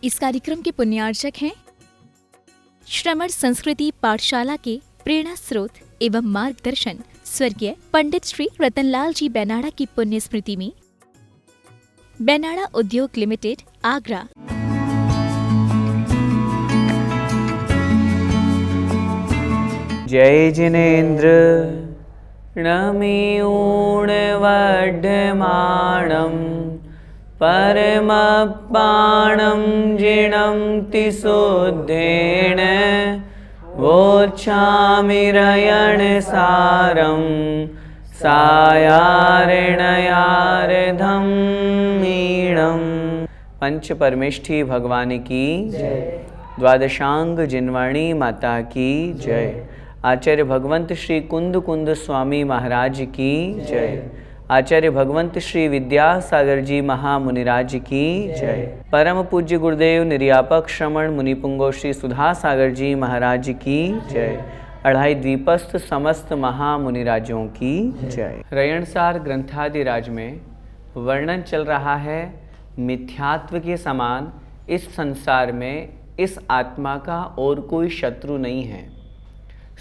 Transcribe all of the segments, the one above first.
इस कार्यक्रम के पुण्यार्चक हैं श्रमण संस्कृति पाठशाला के प्रेरणा स्रोत एवं मार्गदर्शन स्वर्गीय पंडित श्री रतनलाल जी बेनाड़ा की पुण्य स्मृति में बेनाड़ा उद्योग लिमिटेड, आगरा। जय जिनेन्द्र नमिऊणवढमाणं परमपाणं जिणं तिशोद्धेन वोच्छामिरयणसारं सायारणयार्धं मीणं। पंच परमेष्ठी भगवान की जय। द्वादशांग जिनवाणी माता की जय। आचार्य भगवंत श्री कुंद कुंद स्वामी महाराज की जय। आचार्य भगवंत श्री विद्यासागर जी महामुनिराज की जय। परम पूज्य गुरुदेव निर्यापक श्रमण मुनिपुंगो श्री सुधा सागर जी महाराज की जय। अढ़ाई द्वीपस्थ समस्त महामुनिराजों की जय। रयणसार ग्रंथादिराज में वर्णन चल रहा है मिथ्यात्व के समान इस संसार में इस आत्मा का और कोई शत्रु नहीं है,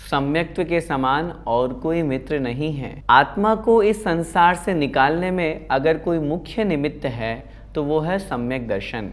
सम्यक्त्व के समान और कोई मित्र नहीं है। आत्मा को इस संसार से निकालने में अगर कोई मुख्य निमित्त है तो वो है सम्यक दर्शन।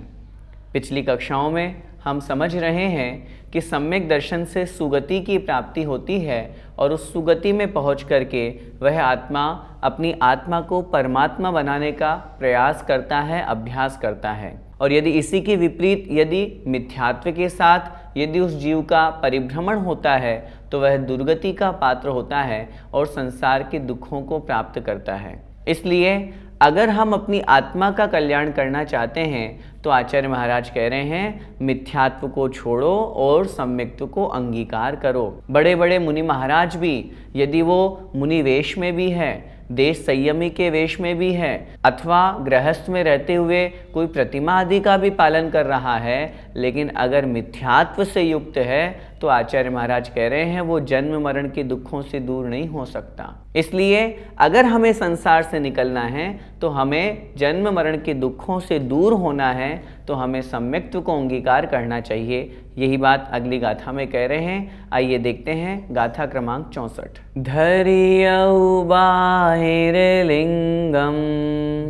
पिछली कक्षाओं में हम समझ रहे हैं कि सम्यक दर्शन से सुगति की प्राप्ति होती है और उस सुगति में पहुंच करके वह आत्मा अपनी आत्मा को परमात्मा बनाने का प्रयास करता है, अभ्यास करता है। और यदि इसी के विपरीत यदि मिथ्यात्व के साथ यदि उस जीव का परिभ्रमण होता है तो वह दुर्गति का पात्र होता है और संसार के दुखों को प्राप्त करता है। इसलिए अगर हम अपनी आत्मा का कल्याण करना चाहते हैं तो आचार्य महाराज कह रहे हैं मिथ्यात्व को छोड़ो और सम्यक्त्व को अंगीकार करो। बड़े बड़े मुनि महाराज भी यदि वो मुनि वेश में भी है, देश संयमी के वेश में भी है, अथवा गृहस्थ में रहते हुए कोई प्रतिमा आदि का भी पालन कर रहा है, लेकिन अगर मिथ्यात्व से युक्त है तो आचार्य महाराज कह रहे हैं वो जन्म मरण के दुखों से दूर नहीं हो सकता। इसलिए अगर हमें संसार से निकलना है तो हमें जन्म मरण के दुखों से दूर होना है तो हमें सम्यक्त्व को अंगीकार करना चाहिए। यही बात अगली गाथा में कह रहे हैं। आइए देखते हैं गाथा क्रमांक 64। धरियौ बाहिर लिंगम,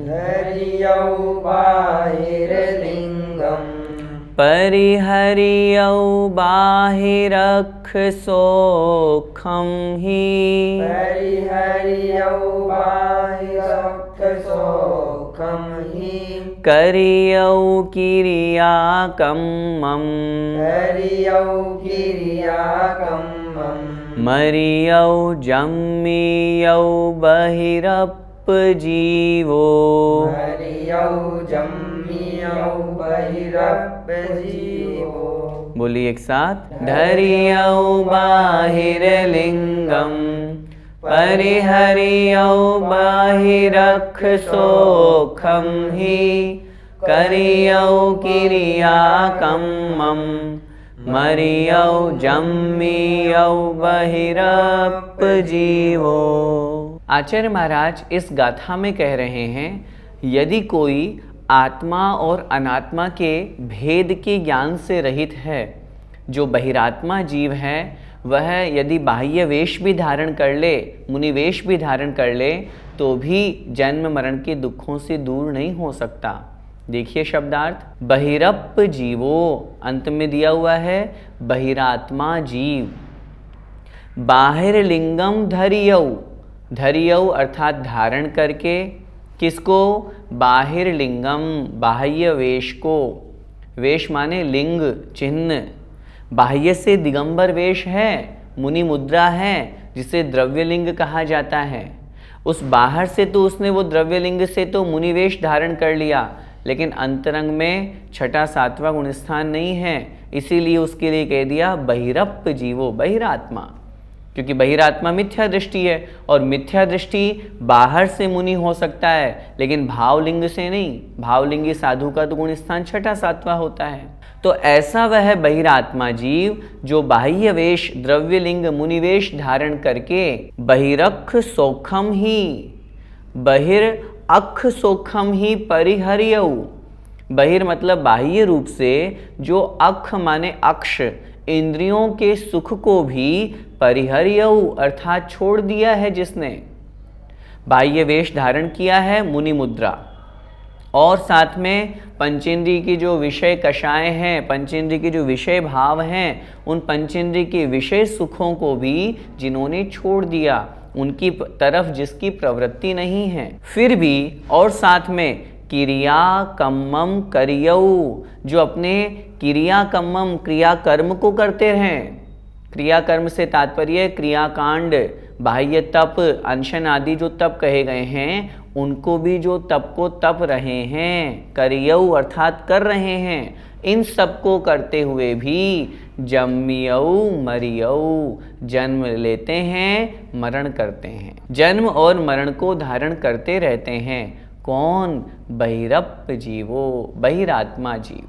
धरियौ बाहिर लिंगम, परिहरियौ बाहिरख सोखम ही, परिहरियौ बाहिरख सोखम ही, करियौ किरियाकम्मं, करियौ किरियाकम्मं, मरियौ जम्मियौ बहिरप्पजीवो, मरियौ जम्मियौ बहिरप्पजीवो। बोलिए एक साथ। धरियौ बाहिर लिंगम, परिहरियौ बाहिरख सोखम ही, करियौ किरियाकम्मं, मरियौ जम्मियौ बहिरप्पजीवो। आचार्य महाराज इस गाथा में कह रहे हैं यदि कोई आत्मा और अनात्मा के भेद के ज्ञान से रहित है, जो बहिरात्मा जीव है, वह यदि बाह्य वेश भी धारण कर ले, मुनिवेश भी धारण कर ले, तो भी जन्म मरण के दुखों से दूर नहीं हो सकता। देखिए शब्दार्थ, बहिरप्प जीवो अंत में दिया हुआ है बहिरात्मा जीव। बाहिर लिंगम धरियौ, धरियौ अर्थात धारण करके, किसको? बाहिर लिंगम, बाह्य वेश को। वेश माने लिंग, चिन्ह। बाह्य से दिगंबर वेश है, मुनि मुद्रा है, जिसे द्रव्यलिंग कहा जाता है। उस बाहर से तो उसने वो द्रव्यलिंग से तो मुनिवेश धारण कर लिया, लेकिन अंतरंग में छठा सातवां गुणस्थान नहीं है, इसीलिए उसके लिए कह दिया बहिरप्प जीवो, बहिरात्मा। क्योंकि बहिरात्मा मिथ्या दृष्टि है और मिथ्या दृष्टि बाहर से मुनि हो सकता है, लेकिन भावलिंग से नहीं। भावलिंगी साधु का तो गुणस्थान छठा सातवां होता है। तो ऐसा वह बहिरात्मा जीव जो बाह्य वेश द्रव्यलिंग मुनिवेश धारण करके बहिरख सोखम ही, बहिर अख सोखम ही परिहरियौ, बहिर मतलब बाह्य रूप से, जो अख माने अक्ष, इंद्रियों के सुख को भी परिहर्यऊ अर्थात छोड़ दिया है जिसने, बाह्य वेश धारण किया है मुनि मुद्रा, और साथ में पंचेंद्रिय की जो विषय कषाय हैं, पंचेंद्रिय के जो विषय भाव हैं, उन पंचेंद्रिय के विषय सुखों को भी जिन्होंने छोड़ दिया, उनकी तरफ जिसकी प्रवृत्ति नहीं है, फिर भी और साथ में क्रिया कम्मम करियऊ, जो अपने क्रिया कम्मम क्रिया कर्म को करते रहें। क्रिया कर्म से तात्पर्य क्रियाकांड, बाह्य तप, अनशन आदि जो तप कहे गए हैं, उनको भी जो तप को तप रहे हैं, करियऊ अर्थात कर रहे हैं, इन सब को करते हुए भी जम्मियऊ मरियऊ, जन्म लेते हैं, मरण करते हैं, जन्म और मरण को धारण करते रहते हैं। कौन? बहिरप जीवो, बहिरात्मा जीव।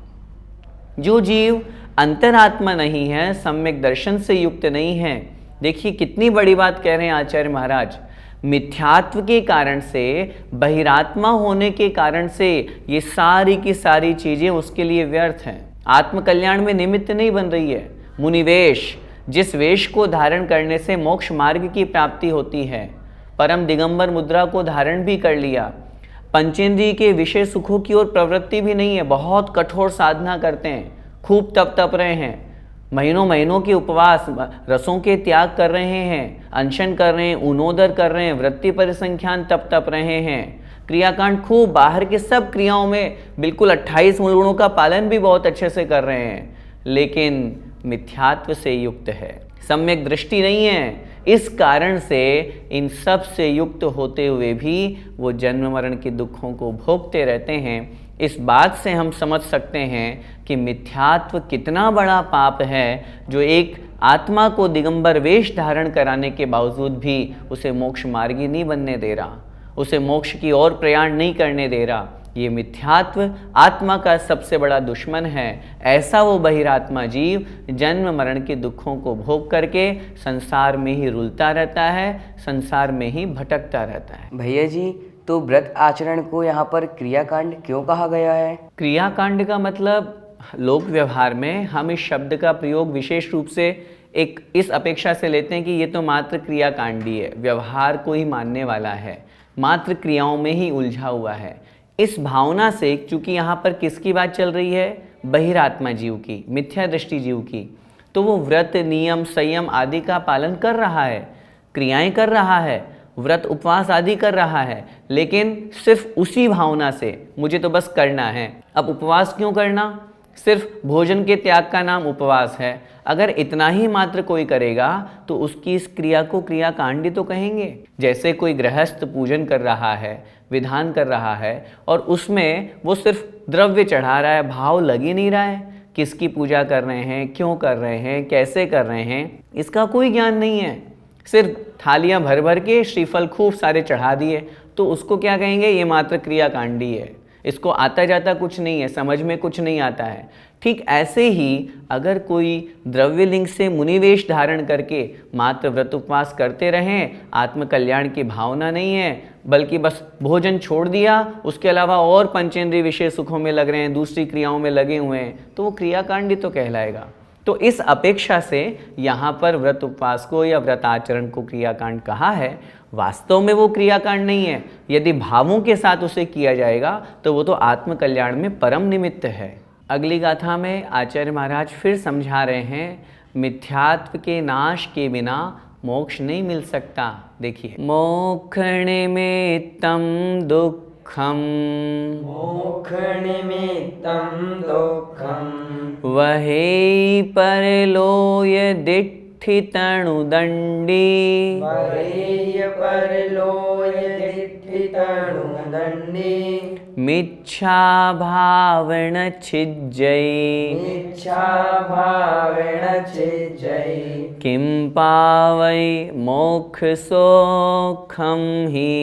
जो जीव अंतरात्मा नहीं है, सम्यक दर्शन से युक्त नहीं है। देखिए कितनी बड़ी बात कह रहे हैं आचार्य महाराज। मिथ्यात्व के कारण से, बहिरात्मा होने के कारण से ये सारी की सारी चीजें उसके लिए व्यर्थ हैं, आत्मकल्याण में निमित्त नहीं बन रही है। मुनिवेश, जिस वेश को धारण करने से मोक्ष मार्ग की प्राप्ति होती है, परम दिगंबर मुद्रा को धारण भी कर लिया, पंचेंद्रिय के विषय सुखों की ओर प्रवृत्ति भी नहीं है, बहुत कठोर साधना करते हैं, खूब तप रहे हैं, महीनों महीनों के उपवास, रसों के त्याग कर रहे हैं, अनशन कर रहे हैं, उनोदर कर रहे हैं, वृत्ति परिसंख्यान तप रहे हैं, क्रियाकांड खूब, बाहर के सब क्रियाओं में बिल्कुल 28 मूल गुणों का पालन भी बहुत अच्छे से कर रहे हैं, लेकिन मिथ्यात्व से युक्त है, सम्यक दृष्टि नहीं है। इस कारण से इन सब से युक्त होते हुए भी वो जन्म मरण के दुखों को भोगते रहते हैं। इस बात से हम समझ सकते हैं कि मिथ्यात्व कितना बड़ा पाप है, जो एक आत्मा को दिगंबर वेश धारण कराने के बावजूद भी उसे मोक्ष मार्गी नहीं बनने दे रहा, उसे मोक्ष की ओर प्रयाण नहीं करने दे रहा। ये मिथ्यात्व आत्मा का सबसे बड़ा दुश्मन है। ऐसा वो बहिरात्मा जीव जन्म मरण के दुखों को भोग करके संसार में ही रुलता रहता है, संसार में ही भटकता रहता है। भैया जी, तो व्रत आचरण को यहाँ पर क्रियाकांड क्यों कहा गया है? क्रियाकांड का मतलब लोक व्यवहार में हम इस शब्द का प्रयोग विशेष रूप से एक इस अपेक्षा से लेते हैं कि ये तो मात्र क्रियाकांडी है, व्यवहार को ही मानने वाला है, मात्र क्रियाओं में ही उलझा हुआ है। इस भावना से, चूंकि यहाँ पर किसकी बात चल रही है? बहिरात्मा जीव की, मिथ्या दृष्टि जीव की, तो वो व्रत नियम संयम आदि का पालन कर रहा है, क्रियाएं कर रहा है, व्रत उपवास आदि कर रहा है, लेकिन सिर्फ उसी भावना से मुझे तो बस करना है। अब उपवास क्यों करना? सिर्फ भोजन के त्याग का नाम उपवास है। अगर इतना ही मात्र कोई करेगा तो उसकी इस क्रिया को क्रियाकांडी तो कहेंगे। जैसे कोई गृहस्थ पूजन कर रहा है, विधान कर रहा है, और उसमें वो सिर्फ द्रव्य चढ़ा रहा है, भाव लग ही नहीं रहा है, किसकी पूजा कर रहे हैं, क्यों कर रहे हैं, कैसे कर रहे हैं, इसका कोई ज्ञान नहीं है। सिर्फ थालियां भर भर के श्रीफल खूब सारे चढ़ा दिए, तो उसको क्या कहेंगे? ये मात्र क्रियाकांडी है, इसको आता जाता कुछ नहीं है, समझ में कुछ नहीं आता है। ठीक ऐसे ही अगर कोई द्रव्यलिंग से मुनिवेश धारण करके मात्र व्रत उपवास करते रहें, आत्मकल्याण की भावना नहीं है, बल्कि बस भोजन छोड़ दिया, उसके अलावा और पंचेंद्रिय विषय सुखों में लग रहे हैं, दूसरी क्रियाओं में लगे हुए हैं, तो वो क्रियाकांडी तो कहलाएगा। तो इस अपेक्षा से यहाँ पर व्रत उपवास को या व्रत आचरण को क्रियाकांड कहा है। वास्तव में वो क्रियाकांड नहीं है। यदि भावों के साथ उसे किया जाएगा तो वो तो आत्मकल्याण में परम निमित्त है। अगली गाथा में आचार्य महाराज फिर समझा रहे हैं, मिथ्यात्व के नाश के बिना मोक्ष नहीं मिल सकता। देखिए, मोक्ष निमित्तम दुःखम, मोक्ष निमित्तं दुःखं, वही परलोय दिट्ठितणुदण्डी, वरेय परलोय दिट्ठितणुदण्डी, मिच्छा भावण छिज्जै, मिच्छा भावेन छिज्जै, किं पावै मोक्षसौखं हि,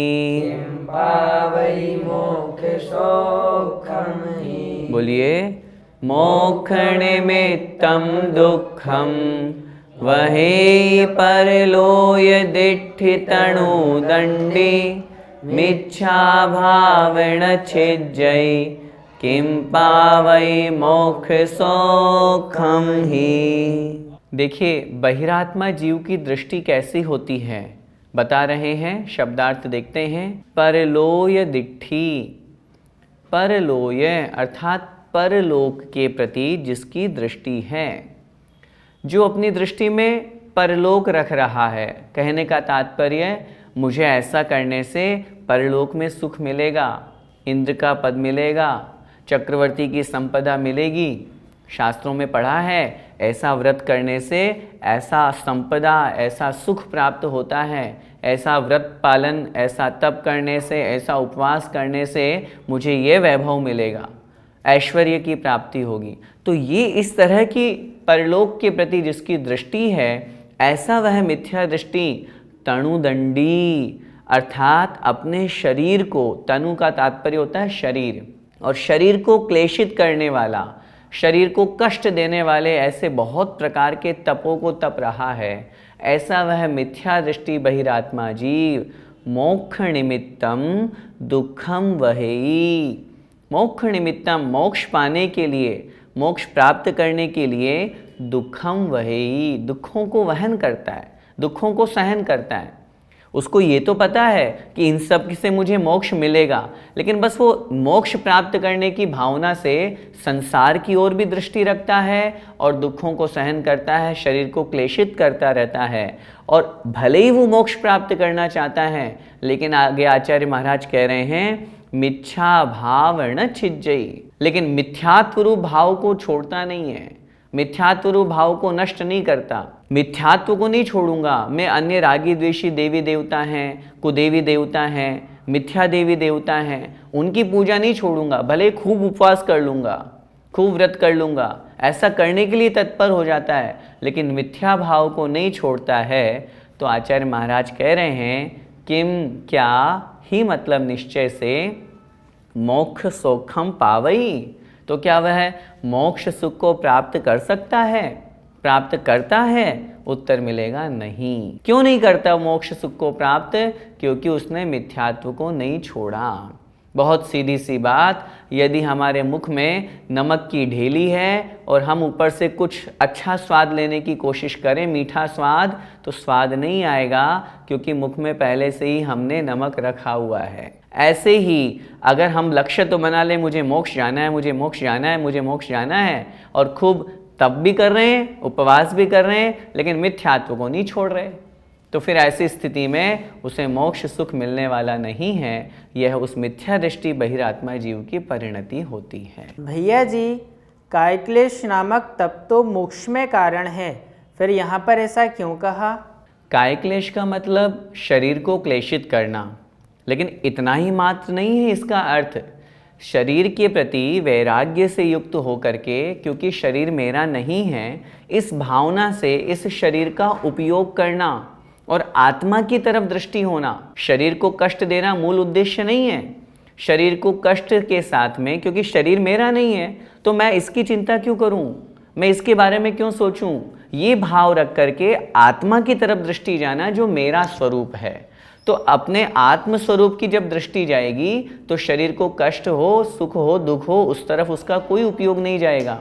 किं पावै मोक्षसौखं हि। बोलिए, मोक्ष निमित्तं दुःखं वही परलोय दिट्ठितणुदण्डी, मिच्छा भावेन छिज्जै, किम पावै मोक्ष सौखम ही। देखिए बहिरात्मा जीव की दृष्टि कैसी होती है, बता रहे हैं, शब्दार्थ देखते हैं। परलोय दिट्ठी, परलोय अर्थात परलोक के प्रति जिसकी दृष्टि है, जो अपनी दृष्टि में परलोक रख रहा है। कहने का तात्पर्य मुझे ऐसा करने से परलोक में सुख मिलेगा, इंद्र का पद मिलेगा, चक्रवर्ती की संपदा मिलेगी। शास्त्रों में पढ़ा है ऐसा व्रत करने से ऐसा संपदा, ऐसा सुख प्राप्त होता है, ऐसा व्रत पालन, ऐसा तप करने से, ऐसा उपवास करने से मुझे ये वैभव मिलेगा, ऐश्वर्य की प्राप्ति होगी। तो ये इस तरह की परलोक के प्रति जिसकी दृष्टि है, ऐसा वह मिथ्या दृष्टि तणुदंडी अर्थात अपने शरीर को, तनु का तात्पर्य होता है शरीर, और शरीर को क्लेशित करने वाला, शरीर को कष्ट देने वाले ऐसे बहुत प्रकार के तपों को तप रहा है, ऐसा वह मिथ्या दृष्टि बहिरात्मा जीव मोक्ष निमित्तम दुखम वहेई। मोक्ष निमित्तम, मोक्ष पाने के लिए, मोक्ष प्राप्त करने के लिए दुखम वहेई, दुखों को वहन करता है, दुखों को सहन करता है। उसको ये तो पता है कि इन सब से मुझे मोक्ष मिलेगा, लेकिन बस वो मोक्ष प्राप्त करने की भावना से संसार की ओर भी दृष्टि रखता है और दुखों को सहन करता है, शरीर को क्लेशित करता रहता है। और भले ही वो मोक्ष प्राप्त करना चाहता है, लेकिन आगे आचार्य महाराज कह रहे हैं मिथ्या भाव न छिज्जई, लेकिन मिथ्यात्व रूप भाव को छोड़ता नहीं है, मिथ्यात्व रूप भाव को नष्ट नहीं करता। मिथ्यात्व को नहीं छोड़ूंगा मैं, अन्य रागी द्वेषी देवी देवता हैं, कुदेवी देवता हैं, मिथ्या देवी देवता हैं, उनकी पूजा नहीं छोड़ूंगा, भले खूब उपवास कर लूँगा, खूब व्रत कर लूँगा, ऐसा करने के लिए तत्पर हो जाता है, लेकिन मिथ्या भाव को नहीं छोड़ता है। तो आचार्य महाराज कह रहे हैं किम, क्या ही मतलब निश्चय से मोक्ष सोखम पावई, तो क्या वह मोक्ष सुख को प्राप्त कर सकता है, प्राप्त करता है? उत्तर मिलेगा नहीं। क्यों नहीं करता मोक्ष सुख को प्राप्त? क्योंकि उसने मिथ्यात्व को नहीं छोड़ा। बहुत सीधी सी बात, यदि हमारे मुख में नमक की ढेली है और हम ऊपर से कुछ अच्छा स्वाद लेने की कोशिश करें, मीठा स्वाद, तो स्वाद नहीं आएगा, क्योंकि मुख में पहले से ही हमने नमक रखा हुआ है। ऐसे ही अगर हम लक्ष्य तो बना लें मुझे मोक्ष जाना है, मुझे मोक्ष जाना है, मुझे मोक्ष जाना है, और खूब तप भी कर रहे हैं, उपवास भी कर रहे हैं, लेकिन मिथ्यात्व को नहीं छोड़ रहे, तो फिर ऐसी स्थिति में उसे मोक्ष सुख मिलने वाला नहीं है। यह उस मिथ्या दृष्टि बहिरात्मा जीव की परिणति होती है। भैया जी, कायक्लेश नामक तप तो मोक्ष में कारण है, फिर यहाँ पर ऐसा क्यों कहा? कायक्लेश का मतलब शरीर को क्लेशित करना, लेकिन इतना ही मात्र नहीं है इसका अर्थ। शरीर के प्रति वैराग्य से युक्त होकर के, क्योंकि शरीर मेरा नहीं है, इस भावना से इस शरीर का उपयोग करना और आत्मा की तरफ दृष्टि होना। शरीर को कष्ट देना मूल उद्देश्य नहीं है। शरीर को कष्ट के साथ में, क्योंकि शरीर मेरा नहीं है तो मैं इसकी चिंता क्यों करूं, मैं इसके बारे में क्यों सोचूं, ये भाव रख करके आत्मा की तरफ दृष्टि जाना जो मेरा स्वरूप है। तो अपने आत्म स्वरूप की जब दृष्टि जाएगी तो शरीर को कष्ट हो, सुख हो, दुख हो, उस तरफ उसका कोई उपयोग नहीं जाएगा।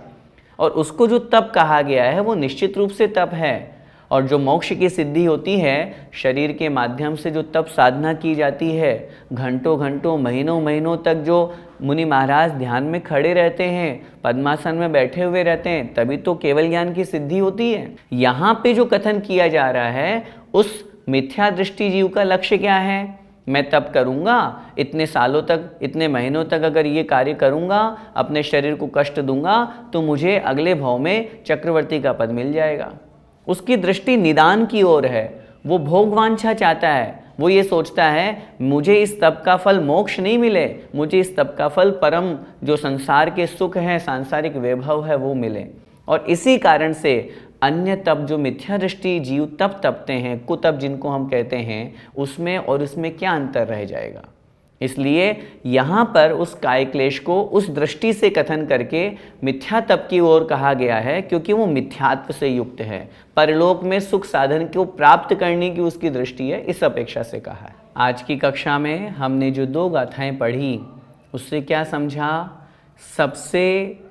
और उसको जो तप कहा गया है वो निश्चित रूप से तप है। और जो मोक्ष की सिद्धि होती है, शरीर के माध्यम से जो तप साधना की जाती है, घंटों घंटों, महीनों महीनों तक जो मुनि महाराज ध्यान में खड़े रहते हैं, पद्मासन में बैठे हुए रहते हैं, तभी तो केवल ज्ञान की सिद्धि होती है। यहाँ पे जो कथन किया जा रहा है, उस मिथ्या दृष्टि जीव का लक्ष्य क्या है? मैं तप करूँगा, इतने सालों तक, इतने महीनों तक अगर ये कार्य करूँगा, अपने शरीर को कष्ट दूंगा, तो मुझे अगले भाव में चक्रवर्ती का पद मिल जाएगा। उसकी दृष्टि निदान की ओर है, वो भोगवांछा चाहता है। वो ये सोचता है मुझे इस तप का फल मोक्ष नहीं मिले, मुझे इस तप का फल परम जो संसार के सुख हैं, सांसारिक वैभव है, वो मिले। और इसी कारण से अन्य तप जो मिथ्या दृष्टि जीव तप तपते हैं, कुतप जिनको हम कहते हैं, उसमें और उसमें क्या अंतर रह जाएगा। इसलिए यहाँ पर उस कायक्लेश को उस दृष्टि से कथन करके मिथ्या तप की ओर कहा गया है, क्योंकि वो मिथ्यात्व से युक्त है। परलोक में सुख साधन को प्राप्त करने की उसकी दृष्टि है, इस अपेक्षा से कहा है। आज की कक्षा में हमने जो 2 गाथाएं पढ़ी, उससे क्या समझा? सबसे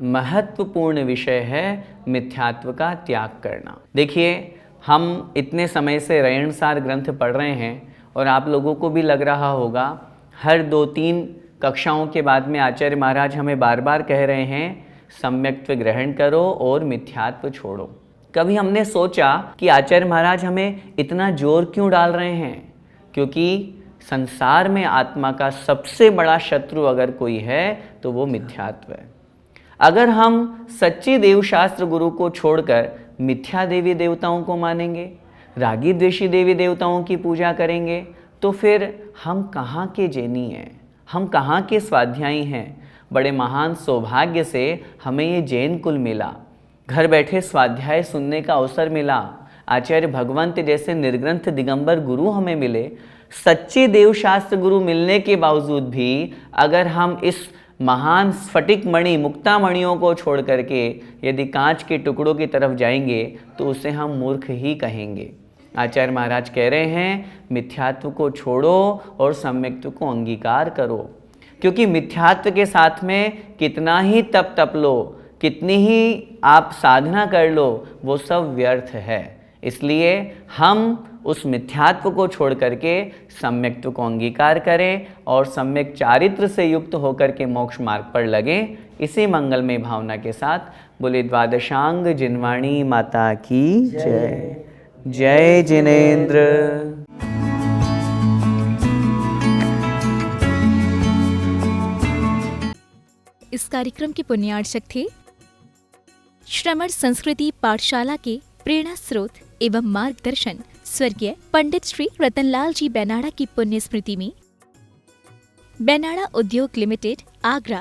महत्वपूर्ण विषय है मिथ्यात्व का त्याग करना। देखिए, हम इतने समय से रयणसार ग्रंथ पढ़ रहे हैं और आप लोगों को भी लग रहा होगा, हर 2-3 कक्षाओं के बाद में आचार्य महाराज हमें बार बार कह रहे हैं सम्यक्त्व ग्रहण करो और मिथ्यात्व छोड़ो। कभी हमने सोचा कि आचार्य महाराज हमें इतना जोर क्यों डाल रहे हैं? क्योंकि संसार में आत्मा का सबसे बड़ा शत्रु अगर कोई है तो वो मिथ्यात्व है। अगर हम सच्ची देवशास्त्र गुरु को छोड़कर मिथ्या देवी देवताओं को मानेंगे, रागी द्वेषी देवी देवताओं की पूजा करेंगे, तो फिर हम कहाँ के जैनी हैं, हम कहाँ के स्वाध्यायी हैं? बड़े महान सौभाग्य से हमें ये जैन कुल मिला, घर बैठे स्वाध्याय सुनने का अवसर मिला, आचार्य भगवंत जैसे निर्ग्रंथ दिगंबर गुरु हमें मिले। सच्चे देवशास्त्र गुरु मिलने के बावजूद भी अगर हम इस महान स्फटिक मणि मुक्ता मणियों को छोड़ करके यदि कांच के टुकड़ों की तरफ जाएंगे तो उसे हम मूर्ख ही कहेंगे। आचार्य महाराज कह रहे हैं मिथ्यात्व को छोड़ो और सम्यक्त्व को अंगीकार करो, क्योंकि मिथ्यात्व के साथ में कितना ही तप लो, कितनी ही आप साधना कर लो, वो सब व्यर्थ है। इसलिए हम उस मिथ्यात्व को छोड़ करके सम्यक्त्व को अंगीकार करें और सम्यक चारित्र से युक्त होकर के मोक्ष मार्ग पर लगें। इसी मंगलमय भावना के साथ बोले द्वादशांग जिनवाणी माता की जय। जय जिनेन्द्र। इस कार्यक्रम के पुण्यार्चक थे श्रमण संस्कृति पाठशाला के प्रेरणा स्रोत एवं मार्गदर्शन स्वर्गीय पंडित श्री रतनलाल जी बेनाड़ा की पुण्य स्मृति में बेनाड़ा उद्योग लिमिटेड, आगरा।